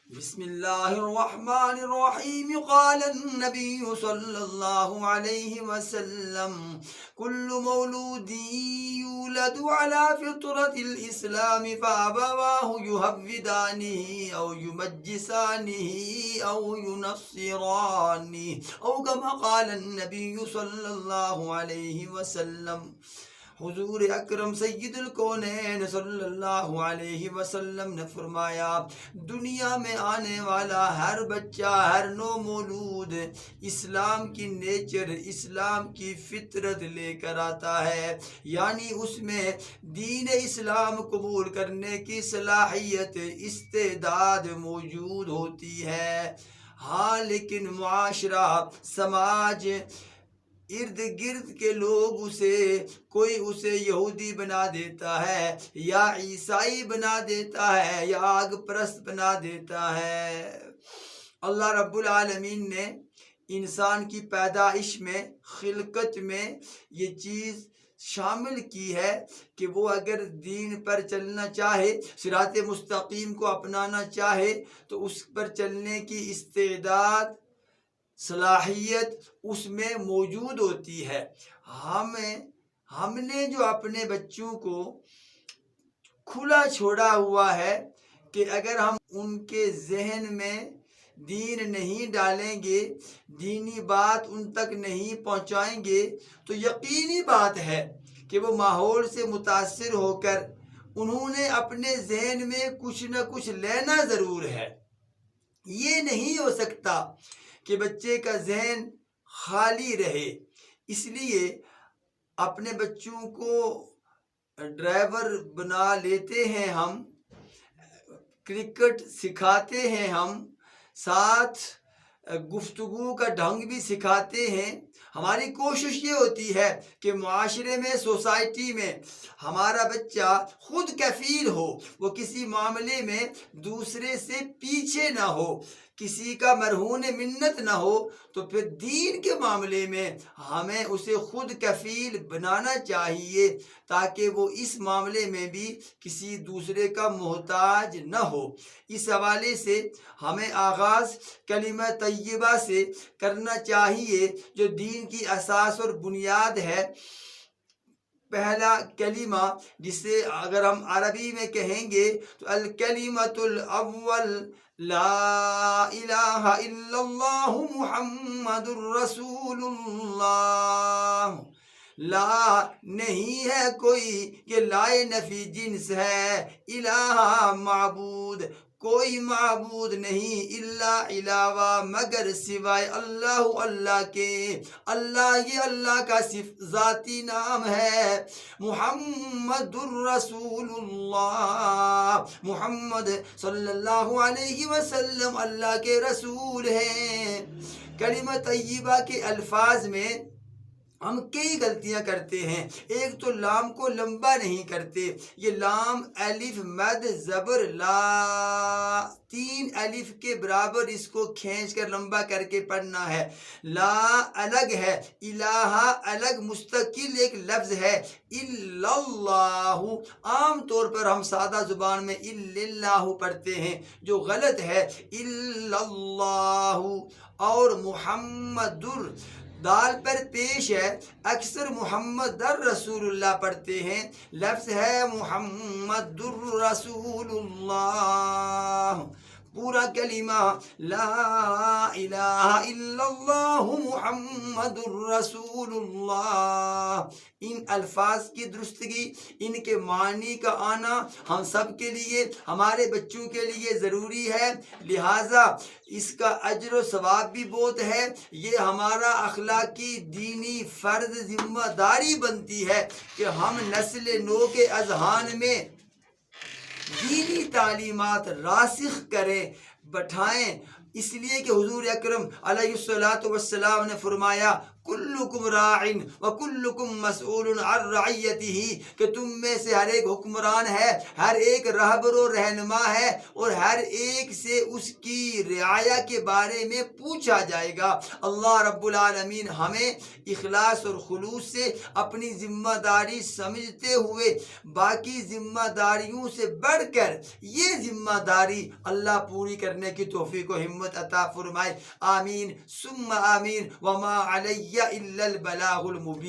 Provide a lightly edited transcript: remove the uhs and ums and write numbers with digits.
بسم الله الرحمن الرحيم. قال النبي صلى الله عليه وسلم: كل مولود يولد على فطرة الإسلام فأبواه يهودانه أو يمجسانه أو ينصرانه، أو كما قال النبي صلى الله عليه وسلم. حضور اکرم سید الکونین صلی اللہ علیہ وسلم نے فرمایا، دنیا میں آنے والا ہر بچہ، ہر نو مولود اسلام کی نیچر، اسلام کی فطرت لے کر آتا ہے، یعنی اس میں دین اسلام قبول کرنے کی صلاحیت، استعداد موجود ہوتی ہے۔ ہاں، لیکن معاشرہ، سماج، ارد گرد کے لوگ کوئی اسے یہودی بنا دیتا ہے، یا عیسائی بنا دیتا ہے، یا آگ پرست بنا دیتا ہے۔ اللہ رب العالمین نے انسان کی پیدائش میں، خلقت میں یہ چیز شامل کی ہے کہ وہ اگر دین پر چلنا چاہے، صراط مستقیم کو اپنانا چاہے، تو اس پر چلنے کی استعداد، صلاحیت اس میں موجود ہوتی ہے۔ ہم نے جو اپنے بچوں کو کھلا چھوڑا ہوا ہے کہ اگر ہم ان کے ذہن میں دین نہیں ڈالیں گے، دینی بات ان تک نہیں پہنچائیں گے، تو یقینی بات ہے کہ وہ ماحول سے متاثر ہو کر انہوں نے اپنے ذہن میں کچھ نہ کچھ لینا ضرور ہے۔ یہ نہیں ہو سکتا کہ بچے کا ذہن خالی رہے۔ اس لیے اپنے بچوں کو ڈرائیور بنا لیتے ہیں، ہم کرکٹ سکھاتے ہیں، ہم ساتھ گفتگو کا ڈھنگ بھی سکھاتے ہیں۔ ہماری کوشش یہ ہوتی ہے کہ معاشرے میں، سوسائٹی میں ہمارا بچہ خود کفیل ہو، وہ کسی معاملے میں دوسرے سے پیچھے نہ ہو، کسی کا مرہون منت نہ ہو۔ تو پھر دین کے معاملے میں ہمیں اسے خود کفیل بنانا چاہیے، تاکہ وہ اس معاملے میں بھی کسی دوسرے کا محتاج نہ ہو۔ اس حوالے سے ہمیں آغاز کلمہ طیبہ سے کرنا چاہیے، جو دین کی اساس اور بنیاد ہے۔ پہلا کلمہ، جسے اگر ہم عربی میں کہیں گے تو الکلمۃ الاول لا الہ الا اللہ محمد الرسول اللہ۔ لا نہیں ہے کوئی، یہ لائے نفی جنس ہے۔ الہ معبود، کوئی معبود نہیں، الا علاوہ مگر سوائے اللہ، اللہ کے۔ اللہ یہ اللہ کا ذاتی نام ہے۔ محمد الرسول اللہ، محمد صلی اللہ علیہ وسلم اللہ کے رسول ہیں۔ کلمہ طیبہ کے الفاظ میں ہم کئی غلطیاں کرتے ہیں۔ ایک تو لام کو لمبا نہیں کرتے، یہ لام الف مد زبر لا، 3 الف کے برابر اس کو کھینچ کر لمبا کر کے پڑھنا ہے۔ لا الگ ہے، الہ الگ مستقل ایک لفظ ہے۔ الا اللہ، عام طور پر ہم سادہ زبان میں الا اللہ پڑھتے ہیں، جو غلط ہے۔ الا اللہ اور محمد دال پر پیش ہے، اکثر محمد الرسول اللہ پڑھتے ہیں، لفظ ہے محمد الرسول اللہ۔ پورا کلمہ لا الہ الا اللہ محمد الرسول اللہ۔ ان الفاظ کی درستگی، ان کے معنی کا آنا ہم سب کے لیے، ہمارے بچوں کے لیے ضروری ہے، لہٰذا اس کا اجر و ثواب بھی بہت ہے۔ یہ ہمارا اخلاقی، دینی فرض، ذمہ داری بنتی ہے کہ ہم نسل نو کے اذہان میں دینی تعلیمات راسخ کریں، بٹھائیں۔ اس لیے کہ حضور اکرم علیہ الصلوۃ والسلام نے فرمایا کلکم راع وکلکم مسئول عن رعیتہ، کہ تم میں سے ہر ایک حکمران ہے، ہر ایک رہبر و رہنما ہے، اور ہر ایک سے اس کی رعایا کے بارے میں پوچھا جائے گا۔ اللہ رب العالمین ہمیں اخلاص اور خلوص سے اپنی ذمہ داری سمجھتے ہوئے باقی ذمہ داریوں سے بڑھ کر یہ ذمہ داری اللہ پوری کرنے کرنے کی توفیق و ہمت عطا فرمائے، آمین ثم آمین، وما علی الا البلاغ المبین۔